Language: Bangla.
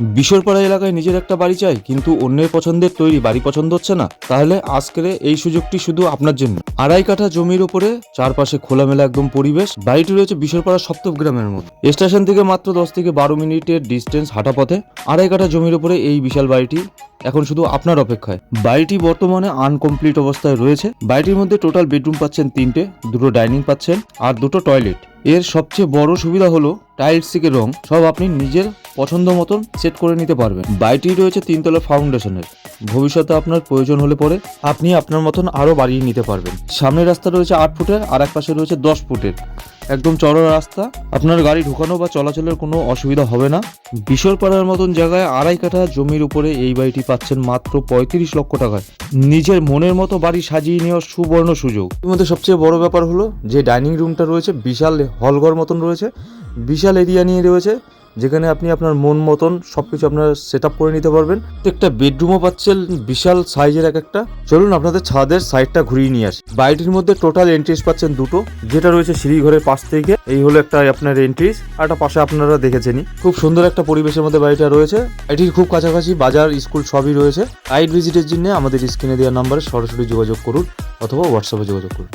বিশরপাড়া এলাকায় নিজের একটা বাড়ি চাই, কিন্তু অন্যের পছন্দের তৈরি বাড়ি পছন্দ হচ্ছে না? তাহলে আজকের এই সুযোগটি শুধু আপনার জন্য। 2.5 কাঠা জমির উপরে চারপাশে খোলামেলা একদম পরিবেশ। বাড়িটি রয়েছে বিশরপাড়া সপ্তগ্রামের মধ্যে। স্টেশন থেকে মাত্র 10 থেকে 12 মিনিটের ডিস্টেন্স হাঁটা পথে। 2.5 কাঠা জমির উপরে এই বিশাল বাড়িটি এখন শুধু আপনার অপেক্ষায়। বাড়িটি বর্তমানে আনকমপ্লিট অবস্থায় রয়েছে। বাড়িটির মধ্যে টোটাল বেডরুম পাচ্ছেন 3টে, 2টো ডাইনিং পাচ্ছেন আর 2টো টয়লেট। এর সবচেয়ে বড় সুবিধা হলো টাইলস থেকে রং সব আপনি নিজের পছন্দ মতন সেট করে নিতে পারবেন। বাড়িটি রয়েছে 3তলা ফাউন্ডেশনের। ভবিষ্যতে আপনার প্রয়োজন হলে পরে আপনি আপনার মতন আরো বাড়িয়ে নিতে পারবেন। সামনের রাস্তা রয়েছে 8 ফুটের আর এক পাশে রয়েছে 10 ফুটের, একদম চড়া রাস্তা। আপনার গাড়ি ঢোকানো বা চলাচলের কোনো অসুবিধা হবে না। বিশরপাড়ার মতন জায়গায় 2.5 কাঠা জমির উপরে এই বাড়িটি পাচ্ছেন মাত্র 35 লক্ষ টাকায়। নিজের মনের মতো বাড়ি সাজিয়ে নেওয়ার সুবর্ণ সুযোগ। এর মধ্যে সবচেয়ে বড় ব্যাপার হলো যে ডাইনিং রুমটা রয়েছে বিশাল হলঘর মতন রয়েছে, বিশাল এরিয়া নিয়ে রয়েছে, যেখানে আপনি আপনার মন মতন সবকিছু আপনার সেট আপ করে নিতে পারবেন। একটা বেডরুমও পাচ্ছেন বিশাল সাইজের এক একটা। চলুন আপনাদের ছাদের সাইডটা ঘুরিয়ে নিয়ে আসি। বাড়িটির মধ্যে টোটাল এন্ট্রিস পাচ্ছেন 2টো, যেটা রয়েছে সিঁড়িঘরের পাশ থেকে। এই হলো একটা আপনার এন্ট্রিস, আর একটা পাশে আপনারা দেখেছেনই। খুব সুন্দর একটা পরিবেশের মধ্যে বাড়িটা রয়েছে। এটির খুব কাছাকাছি বাজার, স্কুল সবই রয়েছে। সাইট ভিজিটের জন্য আমাদের স্ক্রিনে দেওয়া নাম্বারে সরাসরি যোগাযোগ করুন অথবা হোয়াটসঅ্যাপে যোগাযোগ করুন।